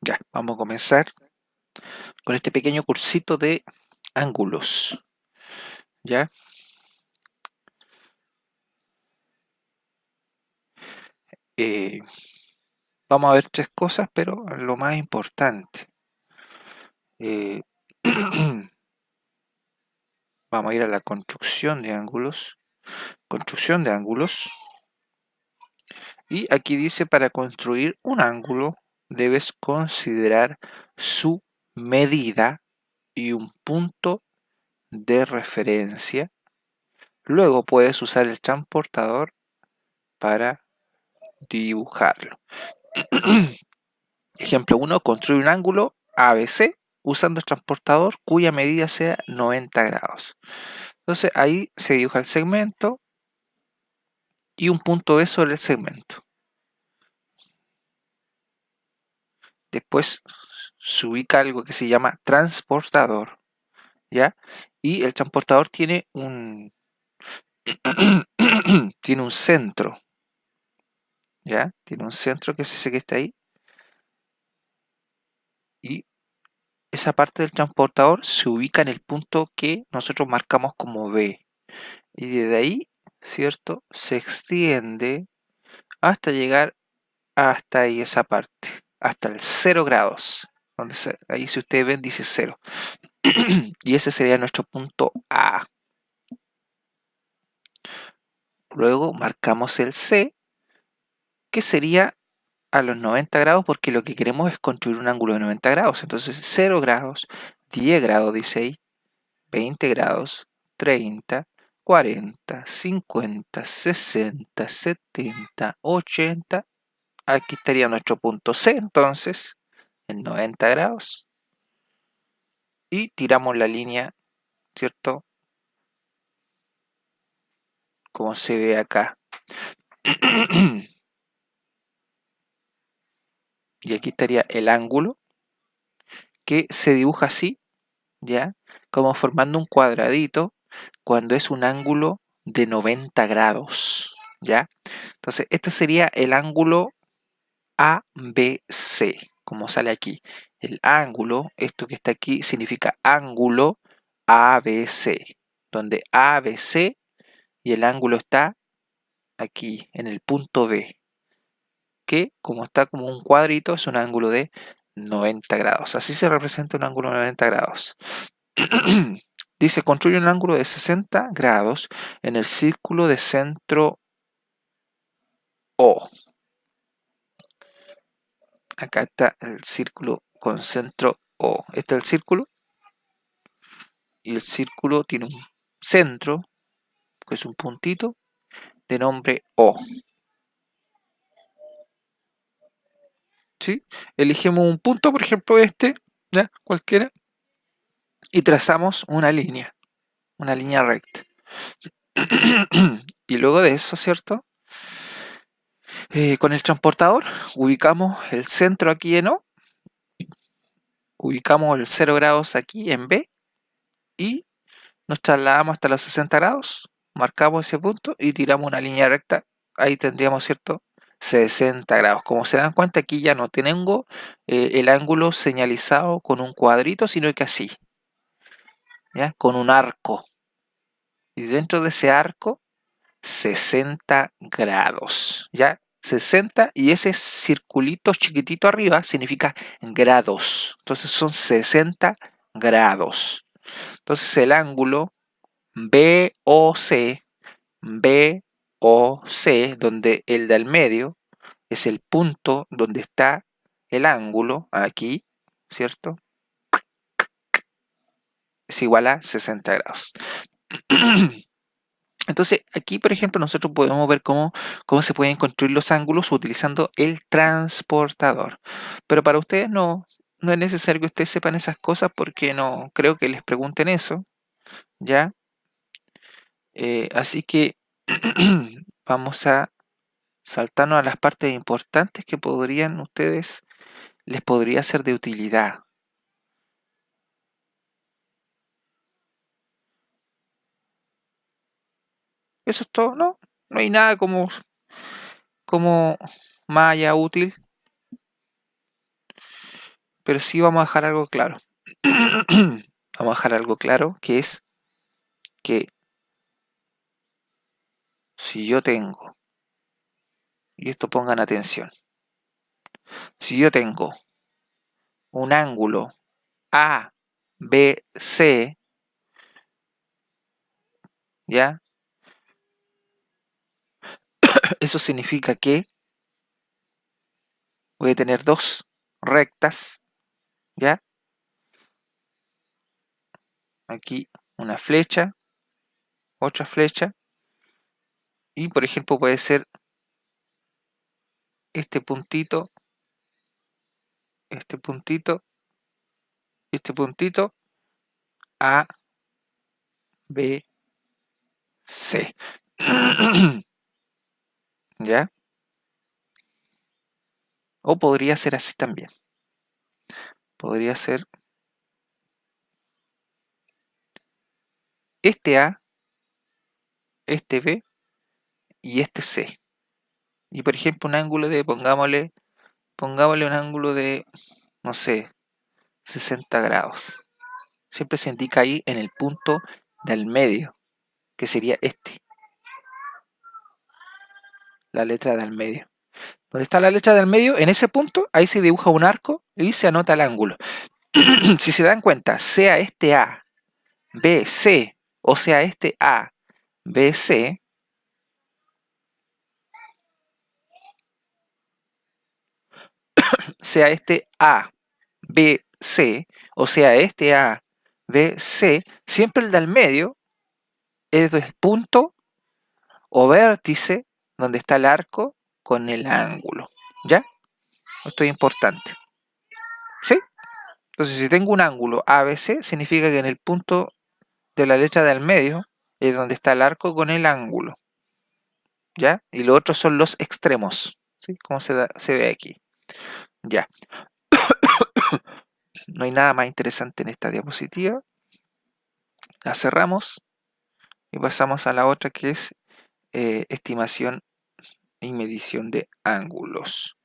Ya, vamos a comenzar con este pequeño cursito de ángulos. ¿Ya? Eh, Vamos a ver tres cosas, pero lo más importante. eh, Vamos a ir a la construcción de ángulos. Construcción de ángulos. Y aquí dice, para construir un ángulo debes considerar su medida y un punto de referencia. Luego puedes usar el transportador para dibujarlo. Ejemplo 1. Construye un ángulo ABC usando el transportador cuya medida sea 90 grados. Entonces ahí se dibuja el segmento y un punto B sobre el segmento. Después se ubica algo que se llama transportador, ¿ya? Y el transportador tiene un tiene un centro, ¿ya? Tiene un centro que es ese que está ahí. Y esa parte del transportador se ubica en el punto que nosotros marcamos como B. Y desde ahí, ¿cierto? Se extiende hasta llegar hasta ahí esa parte, hasta el 0 grados. Ahí si ustedes ven dice 0. Y ese sería nuestro punto A. Luego marcamos el C, que sería a los 90 grados, porque lo que queremos es construir un ángulo de 90 grados. Entonces 0 grados, 10 grados dice ahí, 20 grados, 30, 40, 50, 60, 70, 80. Aquí estaría nuestro punto C entonces, en 90 grados. Y tiramos la línea, ¿cierto? Como se ve acá. Y aquí estaría el ángulo, que se dibuja así, ¿ya? Como formando un cuadradito cuando es un ángulo de 90 grados, ¿ya? Entonces, este sería el ángulo ABC, como sale aquí. El ángulo, esto que está aquí, significa ángulo ABC, donde ABC y el ángulo está aquí, en el punto B, que como está como un cuadrito, es un ángulo de 90 grados. Así se representa un ángulo de 90 grados. Dice, construye un ángulo de 60 grados en el círculo de centro O. Acá está el círculo con centro O. Este es el círculo. Y el círculo tiene un centro, que es un puntito, de nombre O. ¿Sí? Elegimos un punto, por ejemplo este, ¿ya? Cualquiera, y trazamos una línea recta. Y luego de eso, ¿cierto? Con el transportador ubicamos el centro aquí en O, ubicamos el 0 grados aquí en B y nos trasladamos hasta los 60 grados, marcamos ese punto y tiramos una línea recta. Ahí tendríamos, ¿cierto? 60 grados. Como se dan cuenta, aquí ya no tengo el ángulo señalizado con un cuadrito, sino que así, ¿ya? Con un arco. Y dentro de ese arco, 60 grados, ¿ya? 60, y ese circulito chiquitito arriba significa grados. Entonces son 60 grados. Entonces el ángulo BOC, BOC, donde el del medio es el punto donde está el ángulo, aquí, ¿cierto? Es igual a 60 grados. Entonces, aquí, por ejemplo, nosotros podemos ver cómo se pueden construir los ángulos utilizando el transportador. Pero para ustedes no es necesario que ustedes sepan esas cosas, porque no creo que les pregunten eso, ¿ya? Así que vamos a saltarnos a las partes importantes que les podría ser de utilidad. Eso es todo, ¿no? No hay nada como más allá útil. pero sí vamos a dejar algo claro. Vamos a dejar algo claro, que es que si yo tengo, y esto pongan atención, si yo tengo un ángulo ABC, ¿ya? Eso significa que voy a tener dos rectas, ¿ya? Aquí una flecha, otra flecha, y por ejemplo puede ser este puntito, este puntito, este puntito, A, B, C. ¿Ya? O podría ser así también. Podría ser este A, este B y este C. Y por ejemplo un ángulo de, pongámosle un ángulo de, no sé, 60 grados. Siempre se indica ahí en el punto del medio, que sería este. La letra del medio. Donde está la letra del medio, en ese punto, ahí se dibuja un arco y se anota el ángulo. Si se dan cuenta, sea este A, B, C, o sea este A, B, C, sea este A, B, C, o sea este A, B, C, siempre el del medio es el punto o vértice donde está el arco con el ángulo. ¿Ya? Esto es importante. ¿Sí? Entonces, si tengo un ángulo ABC, significa que en el punto de la letra del medio es donde está el arco con el ángulo. ¿Ya? Y los otros son los extremos. ¿Sí? Como se ve aquí. Ya. No hay nada más interesante en esta diapositiva. La cerramos y pasamos a la otra, que es estimación y medición de ángulos.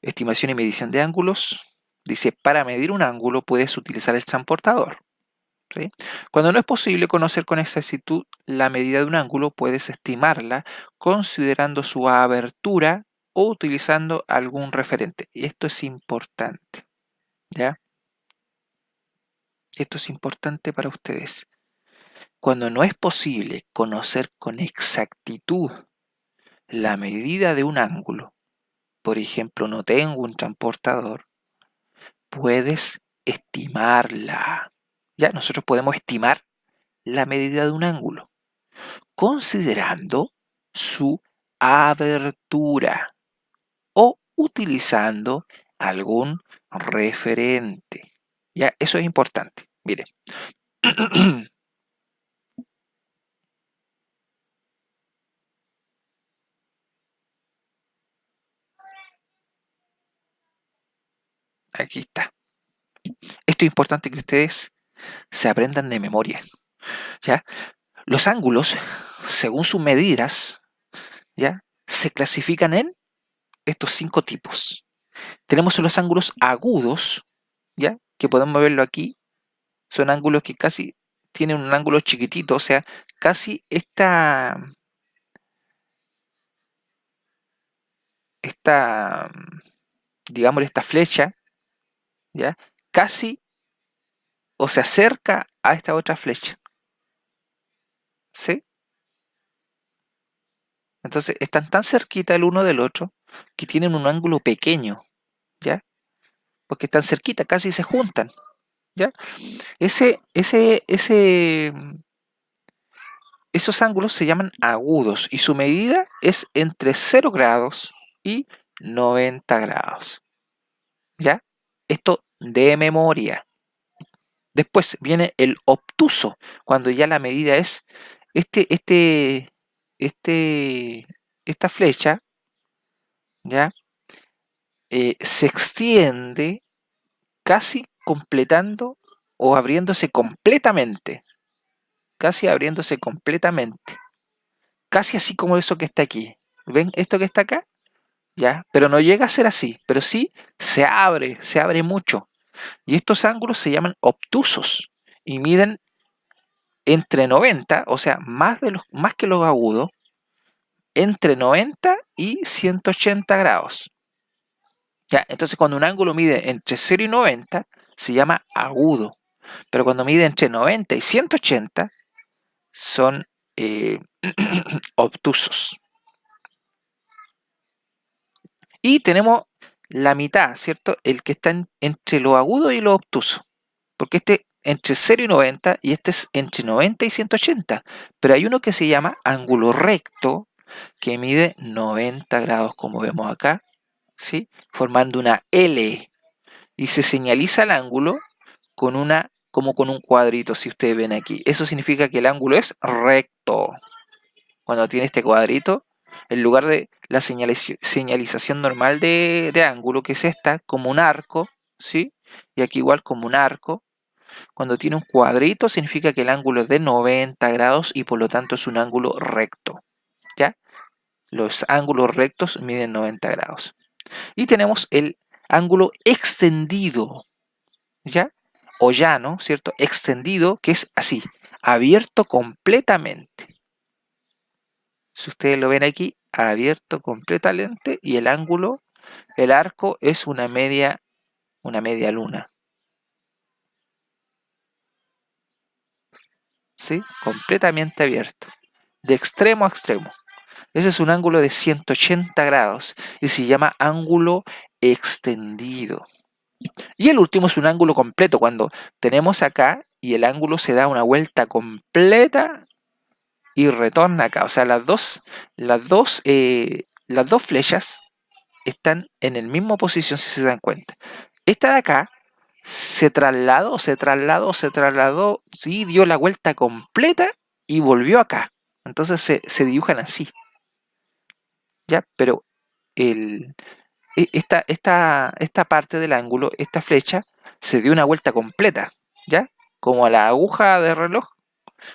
Estimación y medición de ángulos. Dice, para medir un ángulo puedes utilizar el transportador. ¿Sí? Cuando no es posible conocer con exactitud la medida de un ángulo, puedes estimarla considerando su abertura o utilizando algún referente. Y esto es importante, ¿ya? Esto es importante para ustedes. Cuando no es posible conocer con exactitud la medida de un ángulo, por ejemplo, no tengo un transportador, puedes estimarla. Ya, nosotros podemos estimar la medida de un ángulo considerando su abertura o utilizando algún referente. Ya, eso es importante. Mire. Aquí está. Esto es importante que ustedes se aprendan de memoria. ¿Ya? Los ángulos, según sus medidas, ¿ya? Se clasifican en estos 5 tipos. Tenemos los ángulos agudos, ¿ya? Que podemos verlo aquí. Son ángulos que casi tienen un ángulo chiquitito, o sea, casi digamos, esta flecha, ¿ya? Casi o se acerca a esta otra flecha. ¿Sí? Entonces están tan cerquita el uno del otro que tienen un ángulo pequeño, ¿ya? Porque están cerquita, casi se juntan, ¿ya? Esos ángulos se llaman agudos y su medida es entre 0 grados y 90 grados, ¿ya? Esto de memoria. Después viene el obtuso, cuando ya la medida es este, este, esta flecha, ¿ya? Se extiende casi completando o abriéndose completamente, casi abriéndose completamente, casi así como eso que está aquí. ¿Ven esto que está acá? ¿ya? Pero no llega a ser así, pero sí se abre mucho. Y estos ángulos se llaman obtusos y miden entre 90, o sea, más que los agudos, entre 90 y 180 grados. ¿Ya? Entonces, cuando un ángulo mide entre 0 y 90, se llama agudo. Pero cuando mide entre 90 y 180, son obtusos. Y tenemos la mitad, ¿cierto? El que está entre lo agudo y lo obtuso. Porque este entre 0 y 90 y este es entre 90 y 180. Pero hay uno que se llama ángulo recto que mide 90 grados, como vemos acá, ¿sí? Formando una L. Y se señaliza el ángulo con como con un cuadrito, si ustedes ven aquí. Eso significa que el ángulo es recto. Cuando tiene este cuadrito, en lugar de la señalización normal de ángulo, que es esta, como un arco, ¿sí? Y aquí igual como un arco. Cuando tiene un cuadrito significa que el ángulo es de 90 grados y por lo tanto es un ángulo recto, ¿ya? Los ángulos rectos miden 90 grados. Y tenemos el ángulo extendido, ¿ya? O llano, ¿cierto? Extendido, que es así, abierto completamente. Si ustedes lo ven aquí, abierto completamente y el ángulo, el arco es una media luna, ¿sí? Completamente abierto, de extremo a extremo. Ese es un ángulo de 180 grados y se llama ángulo extendido. Y el último es un ángulo completo, cuando tenemos acá y el ángulo se da una vuelta completa y retorna acá. O sea, las dos flechas están en la misma posición si se dan cuenta. Esta de acá se trasladó, sí, dio la vuelta completa y volvió acá. Entonces se dibujan así, ¿ya? Pero el, esta parte del ángulo, esta flecha, se dio una vuelta completa, ¿ya? Como a la aguja de reloj,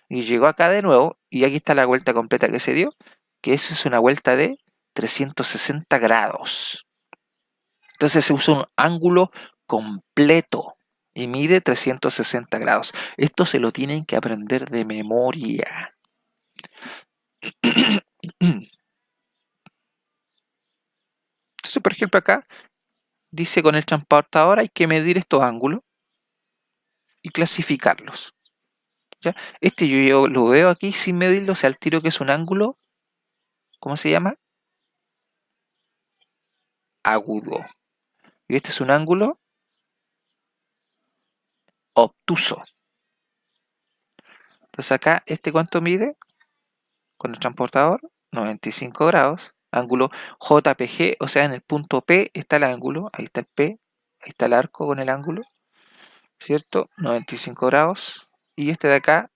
y llegó acá de nuevo, y aquí está la vuelta completa que se dio, que eso es una vuelta de 360 grados. Entonces se usa un ángulo completo y mide 360 grados. Esto se lo tienen que aprender de memoria. Entonces, por ejemplo, acá dice con el transportador hay que medir estos ángulos y clasificarlos. ¿Ya? Este yo lo veo aquí sin medirlo, o sea, al tiro que es un ángulo, ¿cómo se llama? Agudo. Y este es un ángulo obtuso. Entonces acá, ¿este cuánto mide? Con el transportador, 95 grados. Ángulo JPG, o sea, en el punto P está el ángulo, ahí está el P, ahí está el arco con el ángulo, ¿cierto? 95 grados. Y este de acá,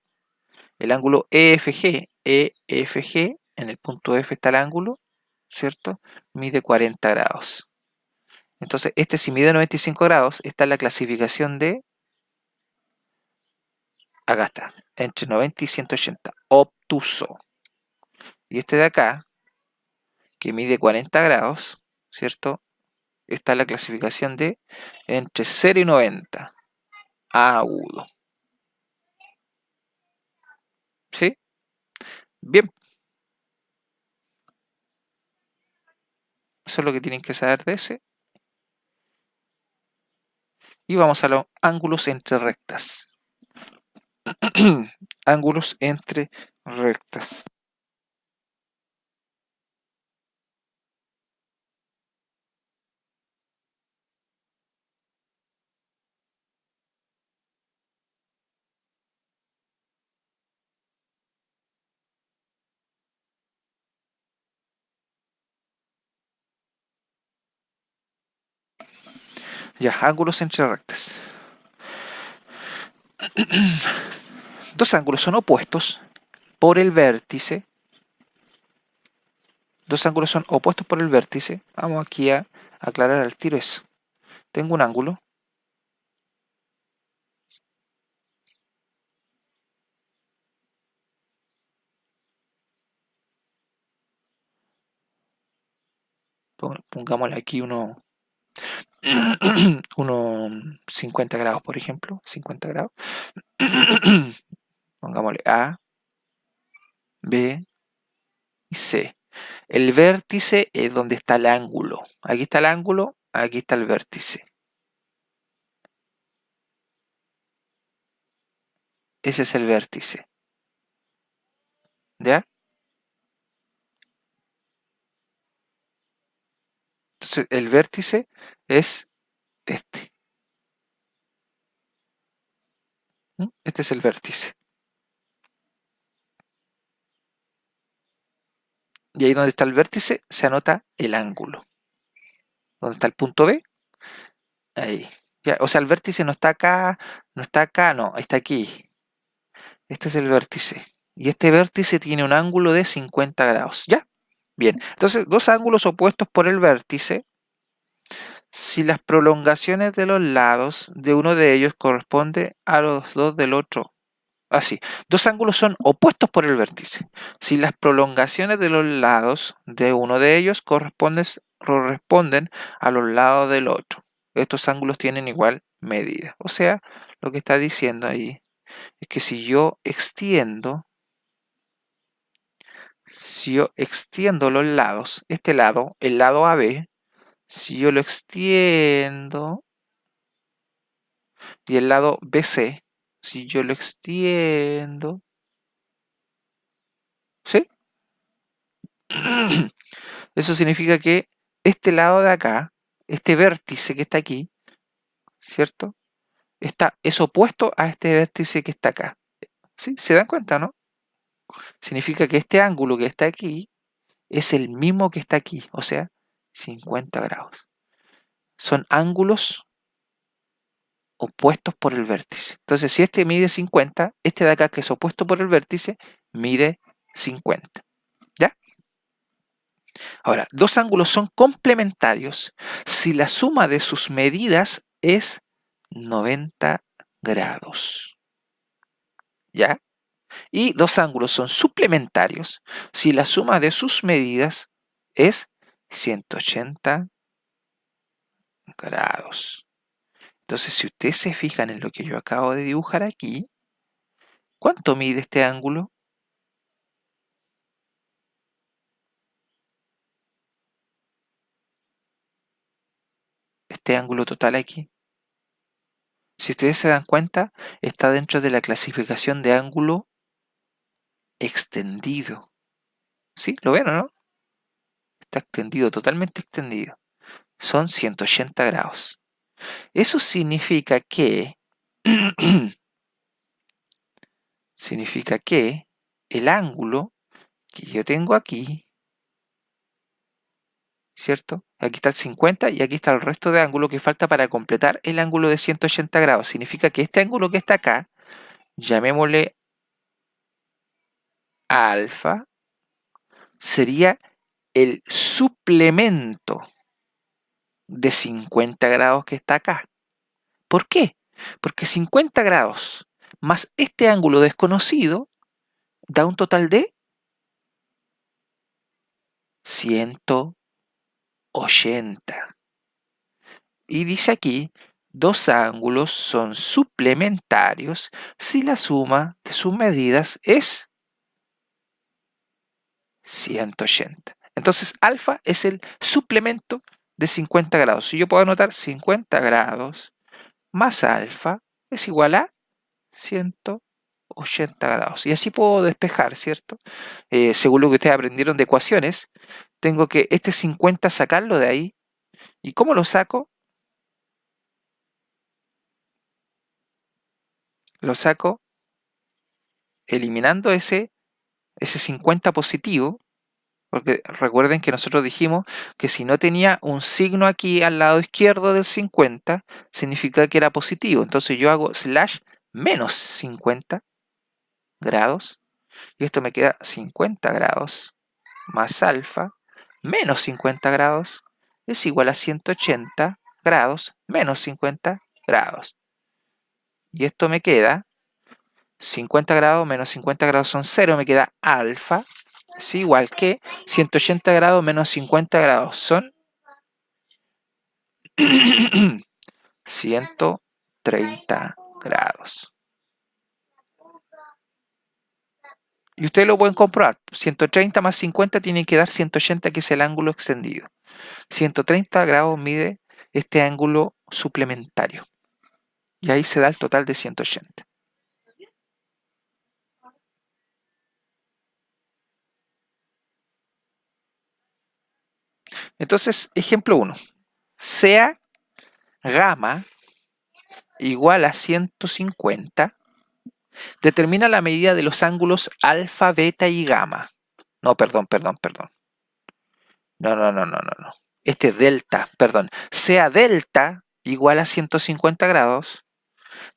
el ángulo EFG, en el punto F está el ángulo, ¿cierto? Mide 40 grados. Entonces, este si mide 95 grados, está en la clasificación de, acá está, entre 90 y 180, obtuso. Y este de acá, que mide 40 grados, ¿cierto? Está en la clasificación de entre 0 y 90, agudo. ¿Sí? Bien, eso es lo que tienen que saber de ese. Y vamos a los ángulos entre rectas. Ángulos entre rectas. Ya, ángulos entre rectas. Dos ángulos son opuestos por el vértice. Dos ángulos son opuestos por el vértice. Vamos aquí a aclarar al tiro eso. Tengo un ángulo. Pongámosle aquí unos 50 grados, por ejemplo. 50 grados. Pongámosle A, B y C. El vértice es donde está el ángulo. Aquí está el ángulo, aquí está el vértice. Ese es el vértice. ¿Ya? Entonces, el vértice es este. Este es el vértice. Y ahí donde está el vértice se anota el ángulo. ¿Dónde está el punto B? Ahí. Ya, o sea, el vértice no está acá, no, está aquí. Este es el vértice. Y este vértice tiene un ángulo de 50 grados. ¿Ya? Bien. Entonces, dos ángulos opuestos por el vértice. Si las prolongaciones de los lados de uno de ellos corresponde a los dos del otro. Así. Dos ángulos son opuestos por el vértice. Si las prolongaciones de los lados de uno de ellos corresponden a los lados del otro. Estos ángulos tienen igual medida. O sea, lo que está diciendo ahí es que si yo extiendo los lados, este lado, el lado AB, si yo lo extiendo, y el lado BC, si yo lo extiendo, ¿sí? Eso significa que este lado de acá, este vértice que está aquí, ¿cierto? Es opuesto a este vértice que está acá. ¿Sí? ¿Se dan cuenta, no? Significa que este ángulo que está aquí es el mismo que está aquí, o sea, 50 grados. Son ángulos opuestos por el vértice. Entonces, si este mide 50, este de acá que es opuesto por el vértice, mide 50. ¿Ya? Ahora, dos ángulos son complementarios si la suma de sus medidas es 90 grados. ¿Ya? Y dos ángulos son suplementarios si la suma de sus medidas es 180 grados. Entonces, si ustedes se fijan en lo que yo acabo de dibujar aquí, ¿cuánto mide este ángulo? Este ángulo total aquí. Si ustedes se dan cuenta, está dentro de la clasificación de ángulo extendido. ¿Sí? ¿Lo ven o no? Está extendido, totalmente extendido. Son 180 grados. Eso significa que el ángulo que yo tengo aquí, ¿cierto? Aquí está el 50 y aquí está el resto de ángulo que falta para completar el ángulo de 180 grados. Significa que este ángulo que está acá, llamémosle alfa, sería el suplemento de 50 grados que está acá. ¿Por qué? Porque 50 grados más este ángulo desconocido da un total de 180. Y dice aquí, dos ángulos son suplementarios si la suma de sus medidas es 180. Entonces, alfa es el suplemento de 50 grados. Si yo puedo anotar 50 grados más alfa es igual a 180 grados. Y así puedo despejar, ¿cierto? Según lo que ustedes aprendieron de ecuaciones, tengo que este 50 sacarlo de ahí. ¿Y cómo lo saco? Lo saco eliminando ese 50 positivo, porque recuerden que nosotros dijimos que si no tenía un signo aquí al lado izquierdo del 50, significa que era positivo. Entonces yo hago slash menos 50 grados, y esto me queda 50 grados más alfa menos 50 grados es igual a 180 grados menos 50 grados. Y esto me queda 50 grados menos 50 grados son 0, me queda alfa es igual que 180 grados menos 50 grados son 130 grados. Y ustedes lo pueden comprobar. 130 más 50 tiene que dar 180, que es el ángulo extendido. 130 grados mide este ángulo suplementario. Y ahí se da el total de 180. Entonces, ejemplo 1. Sea gamma igual a 150. Determina la medida de los ángulos alfa, beta y gamma. No, perdón. No. Este es delta, perdón. Sea delta igual a 150 grados.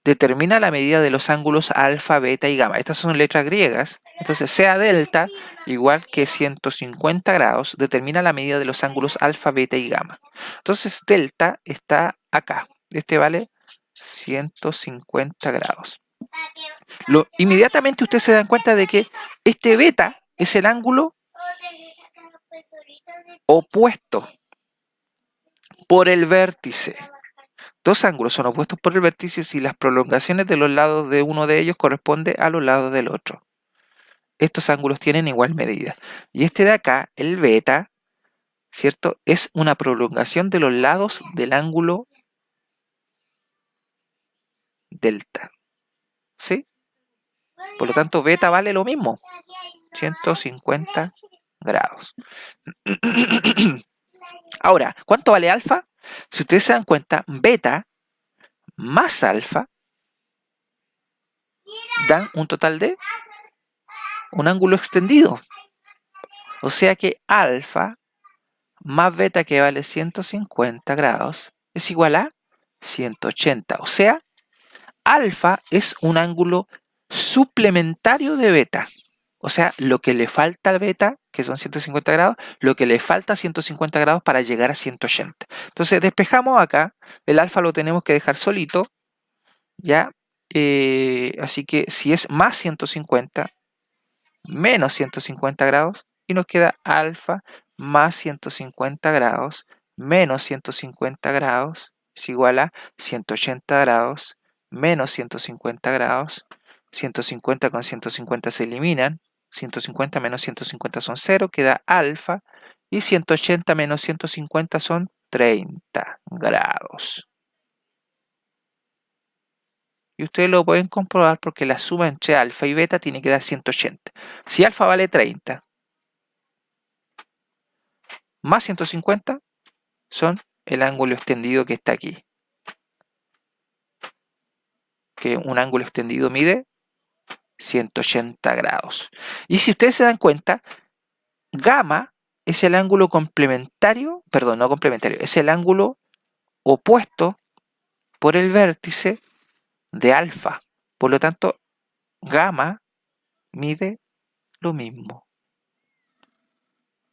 Determina la medida de los ángulos alfa, beta y gamma. Estas son letras griegas. Entonces, sea delta igual que 150 grados. Determina la medida de los ángulos alfa, beta y gamma. Entonces, delta está acá. Este vale 150 grados. Inmediatamente ustedes se dan cuenta de que este beta es el ángulo opuesto por el vértice. Dos ángulos son opuestos por el vértice si las prolongaciones de los lados de uno de ellos corresponden a los lados del otro. Estos ángulos tienen igual medida. Y este de acá, el beta, ¿cierto? Es una prolongación de los lados del ángulo delta. ¿Sí? Por lo tanto, beta vale lo mismo. 150 grados. Ahora, ¿cuánto vale alfa? Si ustedes se dan cuenta, beta más alfa dan un total de un ángulo extendido. O sea que alfa más beta, que vale 150 grados, es igual a 180. O sea, alfa es un ángulo suplementario de beta. O sea, lo que le falta al beta, que son 150 grados, lo que le falta a 150 grados para llegar a 180. Entonces despejamos acá, el alfa lo tenemos que dejar solito, ¿ya? Así que si es más 150, menos 150 grados, y nos queda alfa más 150 grados, menos 150 grados, es igual a 180 grados, menos 150 grados, 150 con 150 se eliminan, 150 menos 150 son 0, queda alfa, y 180 menos 150 son 30 grados. Y ustedes lo pueden comprobar porque la suma entre alfa y beta tiene que dar 180. Si alfa vale 30, más 150 son el ángulo extendido que está aquí. Que un ángulo extendido mide 180 grados. Y si ustedes se dan cuenta, gamma es el ángulo complementario, perdón, no complementario, es el ángulo opuesto por el vértice de alfa. Por lo tanto, gamma mide lo mismo.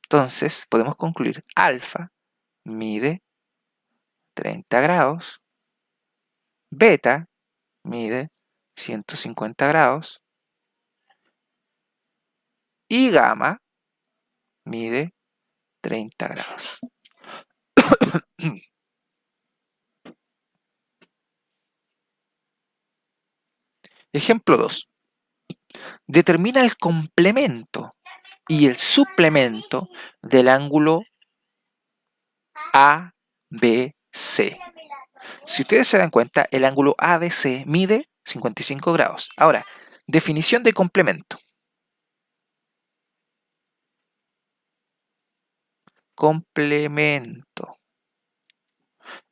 Entonces, podemos concluir, alfa mide 30 grados, beta mide 150 grados y gamma mide 30 grados. Ejemplo 2. Determina el complemento y el suplemento del ángulo ABC. Si ustedes se dan cuenta, el ángulo ABC mide 55 grados. Ahora, definición de complemento. Complemento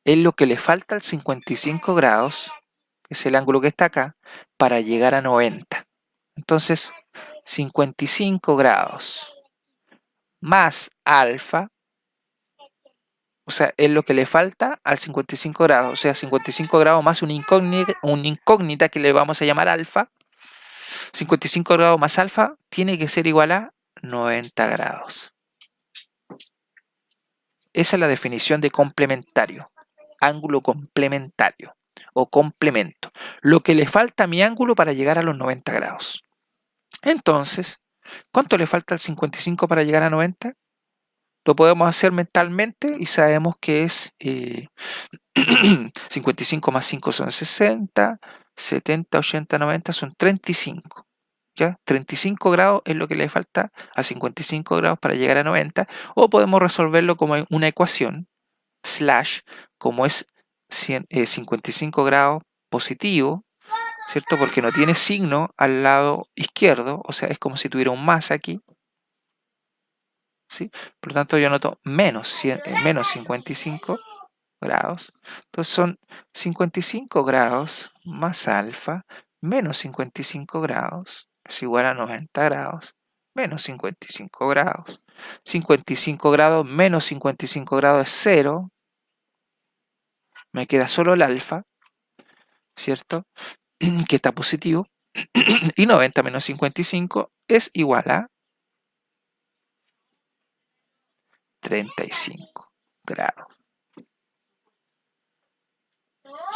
es lo que le falta al 55 grados, que es el ángulo que está acá, para llegar a 90. Entonces, 55 grados más alfa, o sea, es lo que le falta al 55 grados, o sea, 55 grados más una incógnita que le vamos a llamar alfa. 55 grados más alfa tiene que ser igual a 90 grados. Esa es la definición de complementario, ángulo complementario o complemento. Lo que le falta a mi ángulo para llegar a los 90 grados. Entonces, ¿cuánto le falta al 55 para llegar a 90? lo podemos hacer mentalmente y sabemos que es 55 más 5 son 60, 70, 80, 90 son 35. ¿Ya? 35 grados es lo que le falta a 55 grados para llegar a 90, o podemos resolverlo como una ecuación, slash, como es 55 grados positivo, ¿cierto? Porque no tiene signo al lado izquierdo, o sea, es como si tuviera un más aquí, ¿sí? Por lo tanto, yo anoto menos 55 grados. Entonces son 55 grados más alfa menos 55 grados es igual a 90 grados menos 55 grados. 55 grados menos 55 grados es 0. Me queda solo el alfa, ¿cierto? Que está positivo. Y 90 menos 55 es igual a 35 grados.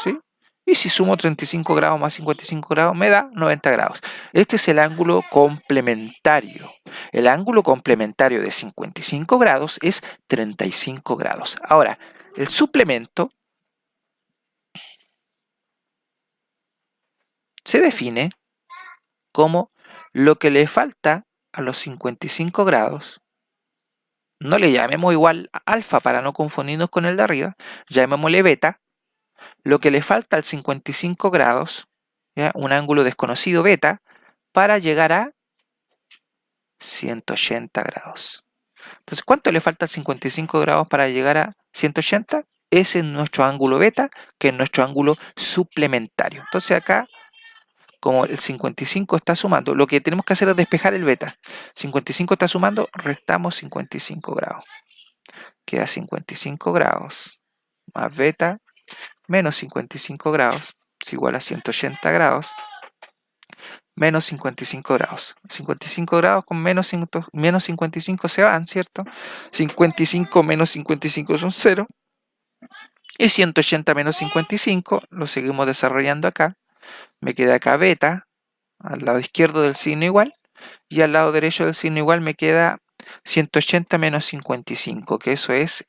¿Sí? Y si sumo 35 grados más 55 grados me da 90 grados. Este es el ángulo complementario. El ángulo complementario de 55 grados es 35 grados. Ahora, el suplemento se define como lo que le falta a los 55 grados. No le llamemos igual a alfa para no confundirnos con el de arriba. Llamémosle beta. Lo que le falta al 55 grados, ¿ya? Un ángulo desconocido beta, para llegar a 180 grados. Entonces, ¿cuánto le falta al 55 grados para llegar a 180? Ese es nuestro ángulo beta, que es nuestro ángulo suplementario. Entonces acá, como el 55 está sumando, lo que tenemos que hacer es despejar el beta. 55 está sumando, restamos 55 grados. Queda 55 grados más beta menos 55 grados es igual a 180 grados menos 55 grados. 55 grados con menos 55 se van, ¿cierto? 55 menos 55 son 0. Y 180 menos 55 lo seguimos desarrollando acá. Me queda acá beta, al lado izquierdo del signo igual. Y al lado derecho del signo igual me queda 180 menos 55, que eso es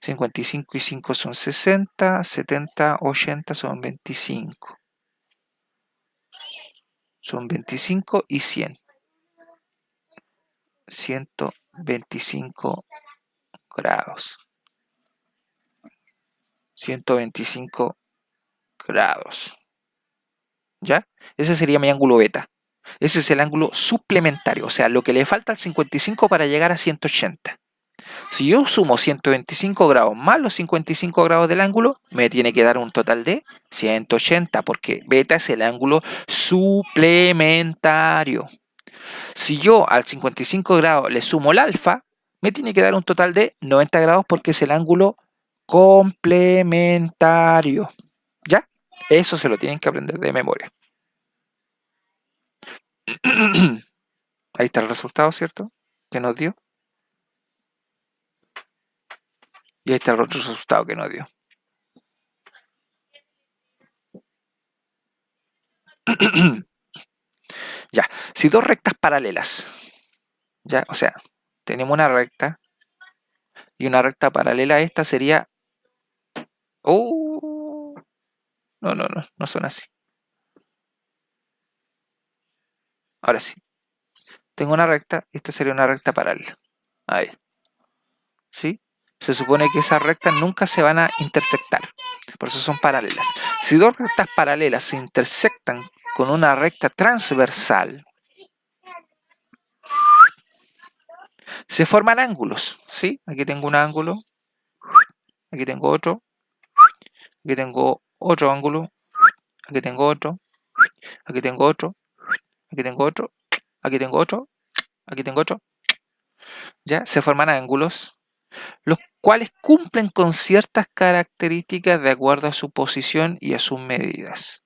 55 y 5 son 60, 70, 80 son 25. Son 25 y 100. 125 grados. 125 grados. ¿Ya? Ese sería mi ángulo beta. Ese es el ángulo suplementario, o sea, lo que le falta al 55 para llegar a 180. Si yo sumo 125 grados más los 55 grados del ángulo, me tiene que dar un total de 180, porque beta es el ángulo suplementario. Si yo al 55 grados le sumo el alfa, me tiene que dar un total de 90 grados porque es el ángulo complementario. ¿Ya? Eso se lo tienen que aprender de memoria. Ahí está el resultado, ¿cierto? Que nos dio. Y ahí está el otro resultado que nos dio. Ya, si dos rectas paralelas, ya, o sea, tenemos una recta y una recta paralela a esta sería... no son así. Ahora sí, tengo una recta y esta sería una recta paralela. Ahí, ¿sí? Se supone que esas rectas nunca se van a intersectar, por eso son paralelas. Si dos rectas paralelas se intersectan con una recta transversal, se forman ángulos, ¿sí? Aquí tengo un ángulo, aquí tengo otro, aquí tengo otro ángulo, aquí tengo otro, aquí tengo otro, aquí tengo otro, aquí tengo otro, aquí tengo otro. ¿Ya? Se forman ángulos, los cuales cumplen con ciertas características de acuerdo a su posición y a sus medidas.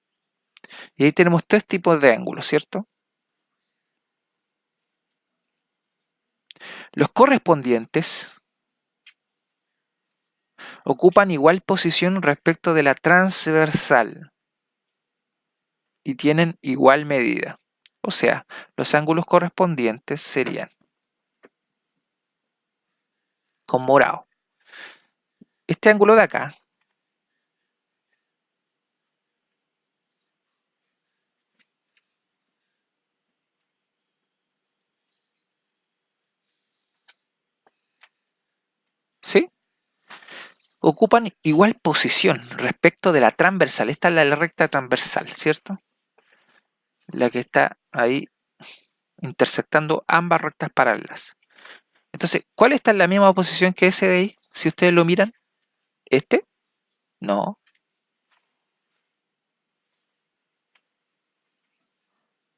Y ahí tenemos tres tipos de ángulos, ¿cierto? Los correspondientes ocupan igual posición respecto de la transversal y tienen igual medida. O sea, los ángulos correspondientes serían con morado. Este ángulo de acá, ¿sí? Ocupan igual posición respecto de la transversal. Esta es la recta transversal, ¿cierto? La que está ahí intersectando ambas rectas paralelas. Entonces, ¿cuál está en la misma posición que ese de ahí? Si ustedes lo miran, ¿este? No.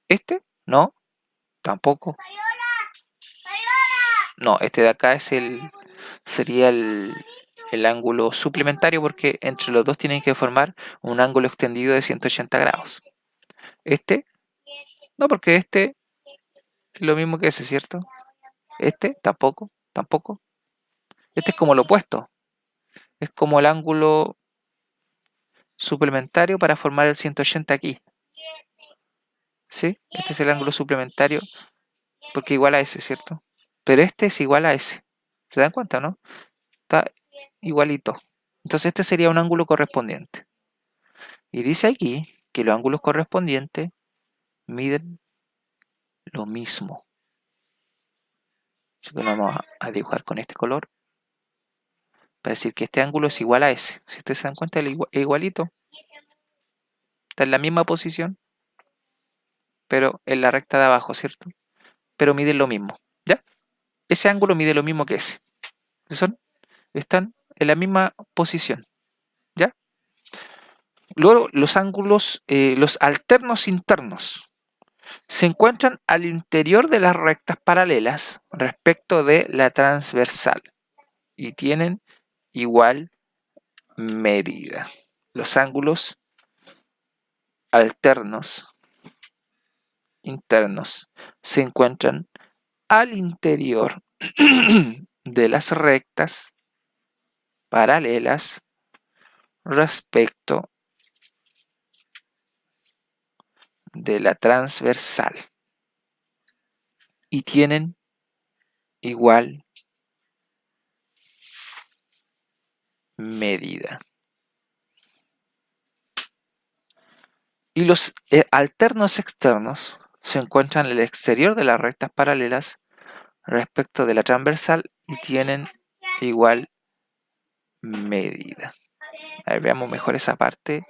¿Este? No. Tampoco. No, este de acá sería el ángulo suplementario porque entre los dos tienen que formar un ángulo extendido de 180 grados. Este, no, porque este es lo mismo que ese, ¿cierto? Este, tampoco, tampoco. Este es como lo opuesto. Es como el ángulo suplementario para formar el 180 aquí. ¿Sí? Este es el ángulo suplementario porque igual a ese, ¿cierto? Pero este es igual a ese. ¿Se dan cuenta, no? Está igualito. Entonces este sería un ángulo correspondiente. Y dice aquí que los ángulos correspondientes miden lo mismo. Así que lo vamos a dibujar con este color para decir que este ángulo es igual a ese. Si ustedes se dan cuenta, es igualito. Está en la misma posición, pero en la recta de abajo, ¿cierto? Pero miden lo mismo. ¿Ya? Ese ángulo mide lo mismo que ese. Están en la misma posición. ¿Ya? Luego, los ángulos, los alternos internos, se encuentran al interior de las rectas paralelas respecto de la transversal y tienen igual medida. Los ángulos alternos internos se encuentran al interior de las rectas paralelas respecto de la transversal y tienen igual medida. Y los alternos externos se encuentran en el exterior de las rectas paralelas respecto de la transversal y tienen igual medida. A ver, veamos mejor esa parte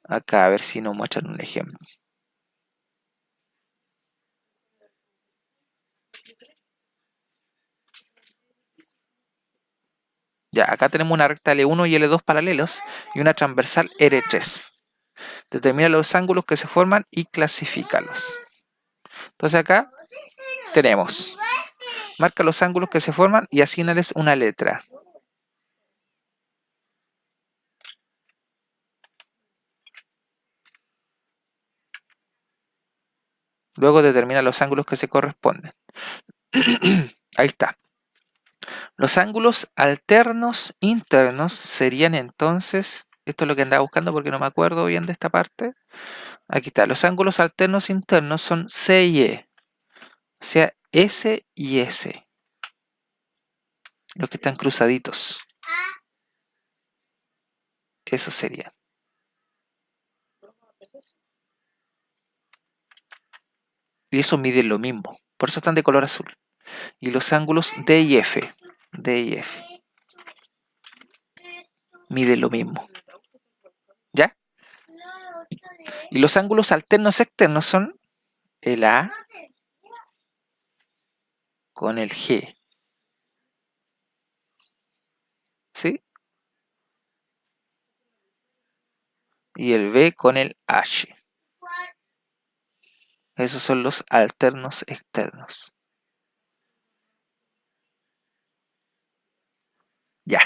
acá, a ver si nos muestran un ejemplo. Ya, acá tenemos una recta L1 y L2 paralelos y una transversal R3. Determina los ángulos que se forman y clasifícalos. Entonces acá tenemos, marca los ángulos que se forman y asignales una letra. Luego determina los ángulos que se corresponden. Ahí está. Los ángulos alternos internos serían entonces, esto es lo que andaba buscando porque no me acuerdo bien de esta parte. Aquí está, los ángulos alternos internos son C y E, o sea, S y S, los que están cruzaditos. Eso sería. Y eso mide lo mismo, por eso están de color azul. Y los ángulos D y F, miden lo mismo. ¿Ya? Y los ángulos alternos externos son el A con el G. ¿Sí? Y el B con el H. Esos son los alternos externos. Ya.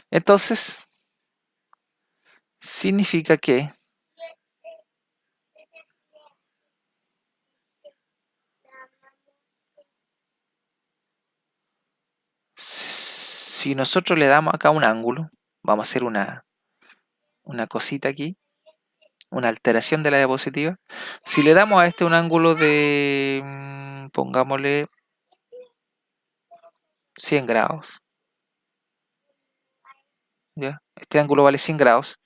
Entonces, significa que si nosotros le damos acá un ángulo, vamos a hacer una cosita aquí, una alteración de la diapositiva. Si le damos a este un ángulo de, pongámosle 100 grados, ¿ya? Este ángulo vale 100 grados.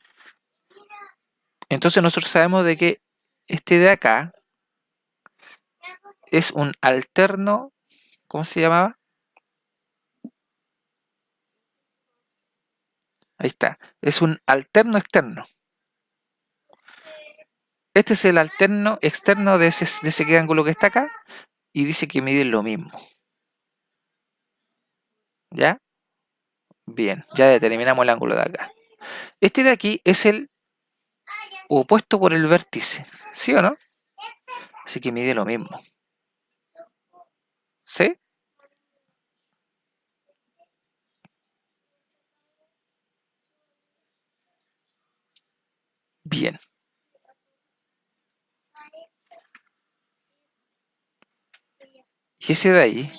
Entonces nosotros sabemos de que este de acá es un alterno, ¿cómo se llamaba? Ahí está, es un alterno externo. Este es el alterno externo de ese ángulo que está acá y dice que mide lo mismo. ¿Ya? Bien, ya determinamos el ángulo de acá. Este de aquí es el opuesto por el vértice, ¿sí o no? Así que mide lo mismo. ¿Sí? Bien. Y ese de ahí,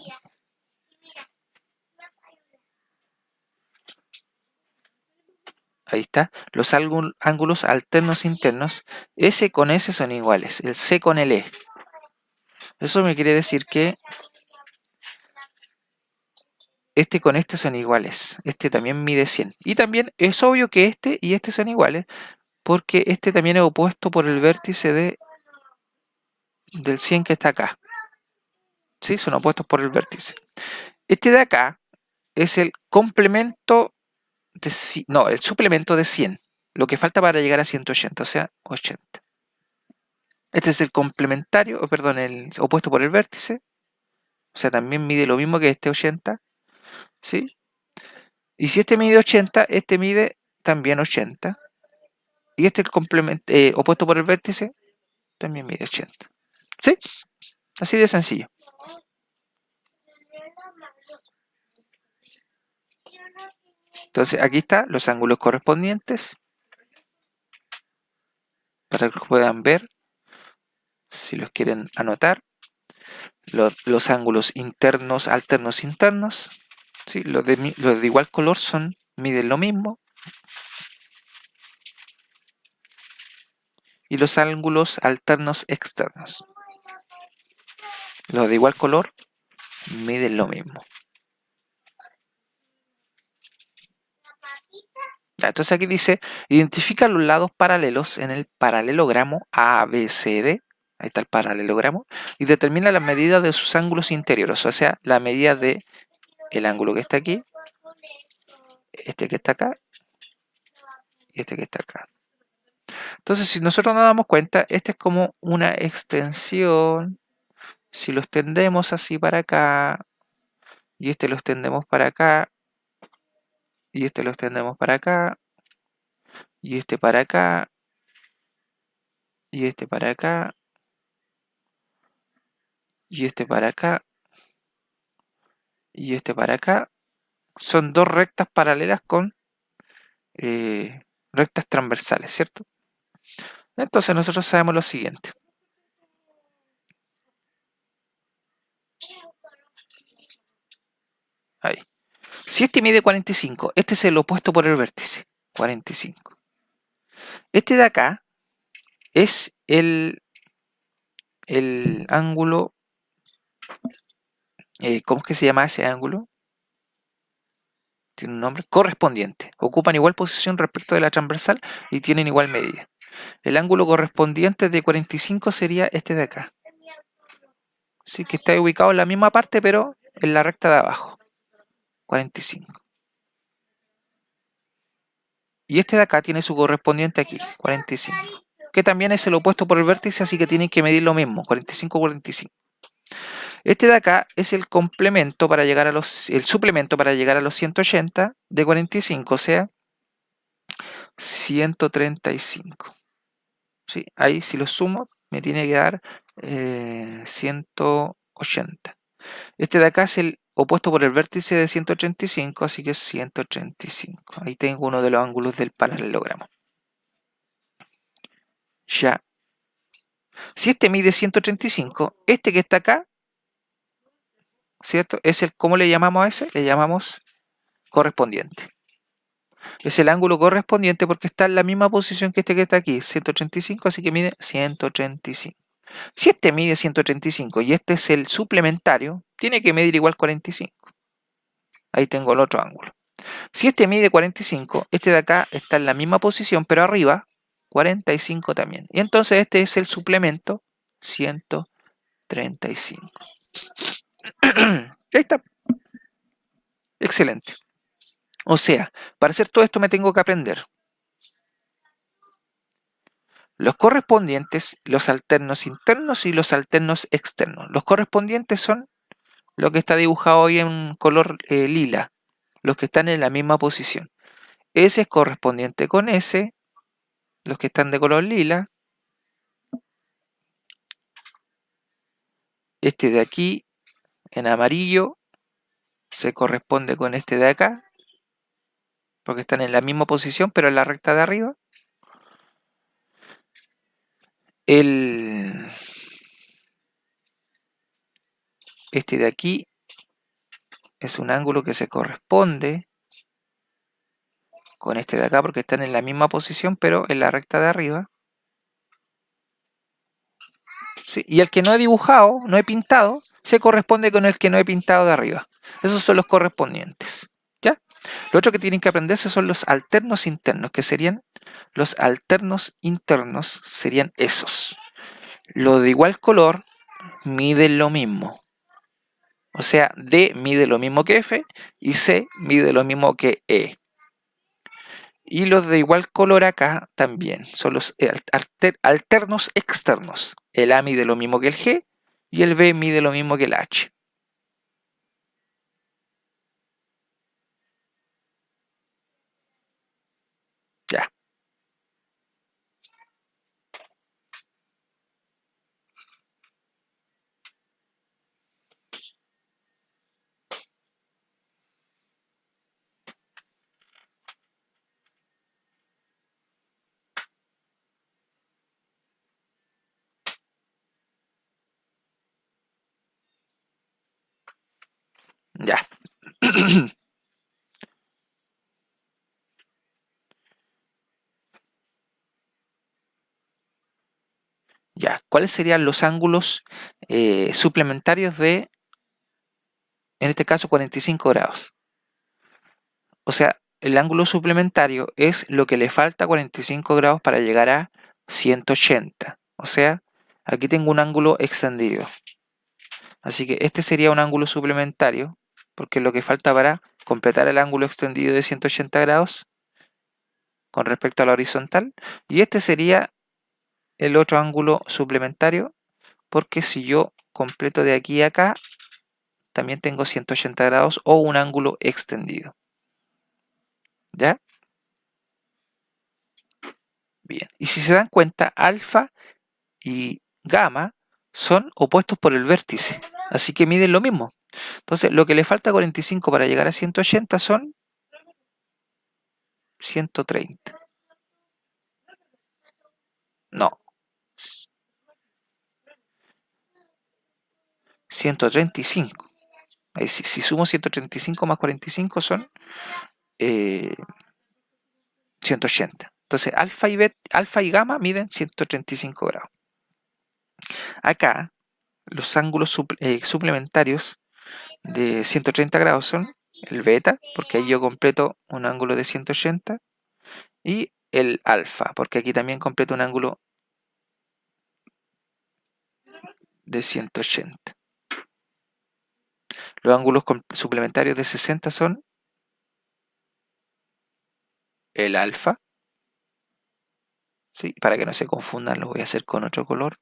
ahí está, los ángulos alternos internos, S con S son iguales, el C con el E. Eso me quiere decir que este con este son iguales. Este también mide 100. Y también es obvio que este y este son iguales, porque este también es opuesto por el vértice del 100 que está acá. ¿Sí? Son opuestos por el vértice. Este de acá es el complemento no, el suplemento de 100. Lo que falta para llegar a 180, o sea, 80. Este es el complementario, perdón, el opuesto por el vértice. O sea, también mide lo mismo que este 80. ¿Sí? Y si este mide 80, este mide también 80. Y este, el opuesto por el vértice, también mide 80. ¿Sí? Así de sencillo. Entonces, aquí están los ángulos correspondientes. Para que puedan ver, si los quieren anotar. Los ángulos internos, alternos, internos. ¿Sí? Los de igual color miden lo mismo. Y los ángulos alternos externos. Los de igual color miden lo mismo. Entonces aquí dice, identifica los lados paralelos en el paralelogramo ABCD. Ahí está el paralelogramo. Y determina las medidas de sus ángulos interiores. O sea, la medida de el ángulo que está aquí, este que está acá y este que está acá. Entonces, si nosotros nos damos cuenta, este es como una extensión. Si lo extendemos así para acá, y este lo extendemos para acá, y este lo extendemos para acá, y este para acá, y este para acá, y este para acá, y este para acá, son dos rectas paralelas con rectas transversales, ¿cierto? Entonces nosotros sabemos lo siguiente. Ahí. Si este mide 45, este es el opuesto por el vértice, 45. Este de acá es el ángulo, ¿cómo es que se llama ese ángulo? Tiene un nombre, correspondiente. Ocupan igual posición respecto de la transversal y tienen igual medida. El ángulo correspondiente de 45 sería este de acá. Sí, que está ubicado en la misma parte, pero en la recta de abajo. 45. Y este de acá tiene su correspondiente aquí, 45. Que también es el opuesto por el vértice, así que tienen que medir lo mismo, 45, 45. Este de acá es el complemento para llegar a el suplemento para llegar a los 180 de 45, o sea, 135. ¿Sí? Ahí si lo sumo me tiene que dar 180. Este de acá es el opuesto por el vértice de 185, así que es 135. Ahí tengo uno de los ángulos del paralelogramo. Ya. Si este mide 135, este que está acá, ¿cierto? Es ¿cómo le llamamos a ese? Le llamamos correspondiente. Es el ángulo correspondiente porque está en la misma posición que este que está aquí, 135, así que mide 135. Si este mide 135 y este es el suplementario, tiene que medir igual 45. Ahí tengo el otro ángulo. Si este mide 45, este de acá está en la misma posición, pero arriba 45 también. Y entonces este es el suplemento 135. Ahí está. Excelente. O sea, para hacer todo esto me tengo que aprender los correspondientes, los alternos internos y los alternos externos. Los correspondientes son lo que está dibujado hoy en color lila, los que están en la misma posición. S es correspondiente con S, los que están de color lila. Este de aquí, en amarillo, se corresponde con este de acá, porque están en la misma posición, pero en la recta de arriba. Este de aquí es un ángulo que se corresponde con este de acá, porque están en la misma posición, pero en la recta de arriba. ¿Sí? Y el que no he dibujado, no he pintado, se corresponde con el que no he pintado de arriba. Esos son los correspondientes. ¿Ya? Lo otro que tienen que aprenderse son los alternos internos, que serían los alternos internos, serían esos. Lo de igual color mide lo mismo. O sea, D mide lo mismo que F y C mide lo mismo que E. Y los de igual color acá también son los alternos externos. El A mide lo mismo que el G y el B mide lo mismo que el H. Ya, ya. Ya, ¿cuáles serían los ángulos suplementarios de, en este caso, 45 grados? O sea, el ángulo suplementario es lo que le falta a 45 grados para llegar a 180. O sea, aquí tengo un ángulo extendido. Así que este sería un ángulo suplementario, porque es lo que falta para completar el ángulo extendido de 180 grados con respecto a la horizontal. Y este sería el otro ángulo suplementario, porque si yo completo de aquí a acá, también tengo 180 grados o un ángulo extendido. ¿Ya? Bien. Y si se dan cuenta, alfa y gamma son opuestos por el vértice, así que miden lo mismo. Entonces, lo que le falta a 45 para llegar a 180 son 130. No, 135. Si sumo 135 más 45 son 180. Entonces, alfa y gamma miden 135 grados. Acá, los ángulos suplementarios de 130 grados son el beta, porque ahí yo completo un ángulo de 180, y el alfa, porque aquí también completo un ángulo de 180. Los ángulos suplementarios de 60 son el alfa, ¿sí? Para que no se confundan, lo voy a hacer con otro color.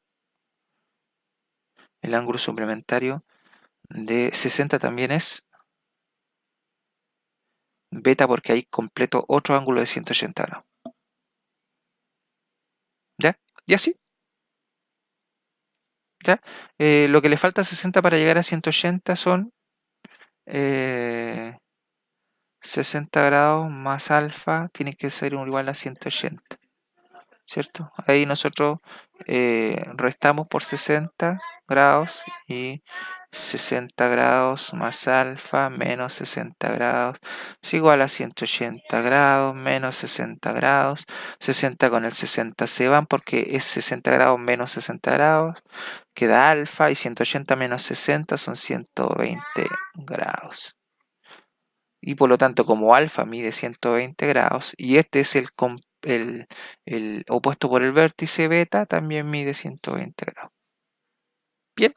El ángulo suplementario de 60 también es beta, porque ahí completo otro ángulo de 180 grados. ¿Ya? Y así. ¿Ya? Lo que le falta a 60 para llegar a 180 son 60 grados más alfa, tiene que ser igual a 180. ¿Cierto? Ahí nosotros restamos por 60 grados y 60 grados más alfa menos 60 grados es igual a 180 grados menos 60 grados. 60 con el 60 se van porque es 60 grados menos 60 grados. Queda alfa y 180 menos 60 son 120 grados. Y por lo tanto, como alfa mide 120 grados y este es el opuesto por el vértice, beta también mide 120 grados. Bien.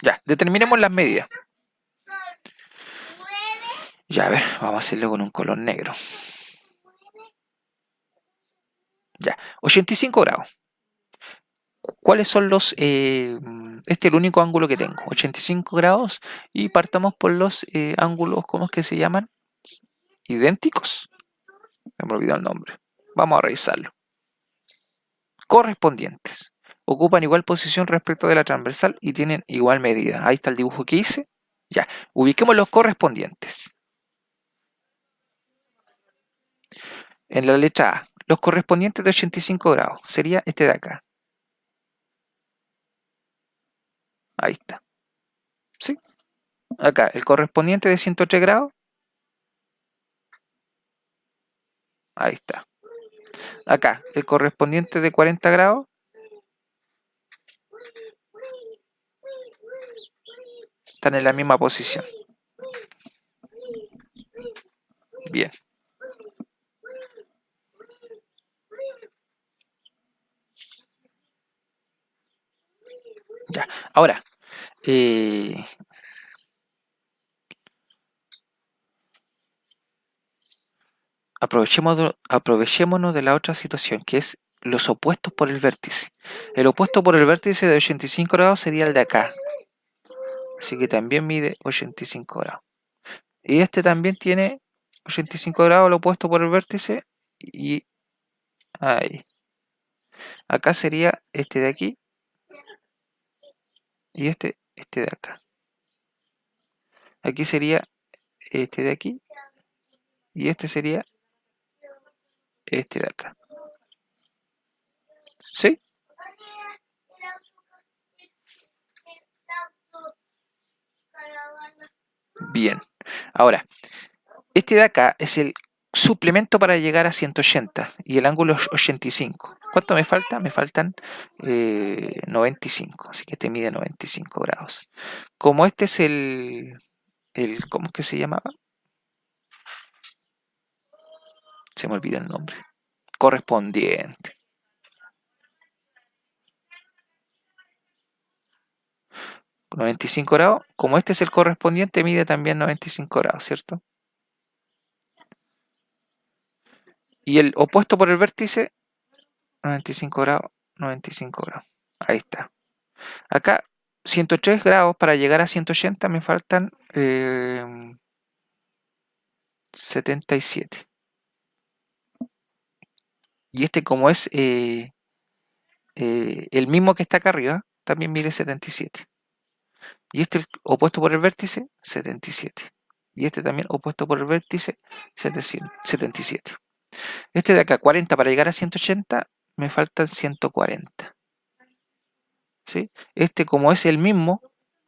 Ya, determinemos las medidas. Ya, a ver, vamos a hacerlo con un color negro. Ya, 85 grados. ¿Cuáles son los...? Este es el único ángulo que tengo, 85 grados. Y partamos por los ángulos, ¿cómo es que se llaman? ¿Idénticos? Me olvidó el nombre. Vamos a revisarlo. Correspondientes. Ocupan igual posición respecto de la transversal y tienen igual medida. Ahí está el dibujo que hice. Ya, ubiquemos los correspondientes. En la letra A, los correspondientes de 85 grados. Sería este de acá. Ahí está. ¿Sí? Acá, el correspondiente de 103 grados. Ahí está. Acá, el correspondiente de 40 grados. Están en la misma posición. Bien. Ya. Ahora, aprovechémonos de la otra situación, que es los opuestos por el vértice. El opuesto por el vértice de 85 grados sería el de acá. Así que también mide 85 grados. Y este también tiene 85 grados, el opuesto por el vértice. Y ahí. Acá sería este de aquí. Y este de acá. Aquí sería este de aquí. Y este sería este de acá. ¿Sí? Bien. Ahora, este de acá es el suplemento para llegar a 180 y el ángulo es 85. ¿Cuánto me falta? Me faltan 95, así que este mide 95 grados. Como este es ¿cómo es que se llamaba? Se me olvida el nombre. Correspondiente. 95 grados. Como este es el correspondiente, mide también 95 grados, ¿cierto? Y el opuesto por el vértice, 95 grados, 95 grados. Ahí está. Acá, 103 grados para llegar a 180 me faltan 77. Y este como es el mismo que está acá arriba, también mide 77. Y este opuesto por el vértice, 77. Y este también opuesto por el vértice, 77. Este de acá, 40 para llegar a 180, me faltan 140. ¿Sí? Este como es el mismo,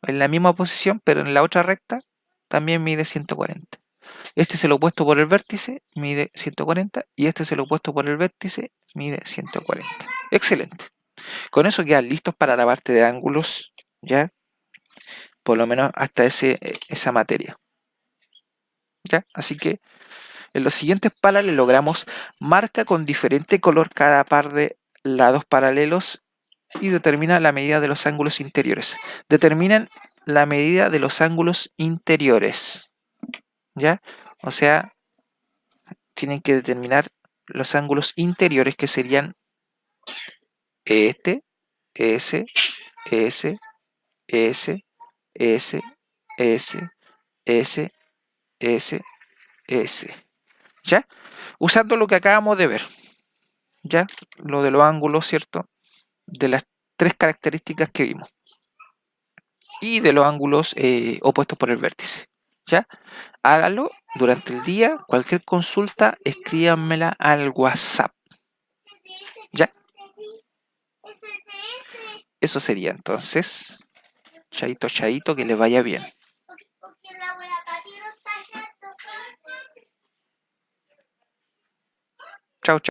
en la misma posición, pero en la otra recta, también mide 140. Este es el opuesto por el vértice, mide 140, y este es el opuesto por el vértice, mide 140. Excelente. Con eso quedan listos para la parte de ángulos, ¿ya? Por lo menos hasta esa materia. ¿Ya? Así que en los siguientes paralelos logramos marca con diferente color cada par de lados paralelos y determina la medida de los ángulos interiores. Determinan la medida de los ángulos interiores. ¿Ya? O sea, tienen que determinar los ángulos interiores que serían este, ese, ese, ese, ese, ese, ese, ese. ¿Ya? Usando lo que acabamos de ver. ¿Ya? Lo de los ángulos, ¿cierto? De las tres características que vimos. Y de los ángulos opuestos por el vértice. ¿Ya? Hágalo durante el día. Cualquier consulta, escríbanmela al WhatsApp. ¿Ya? Eso sería entonces. Chaito, chaito, que les vaya bien. Chao, chao.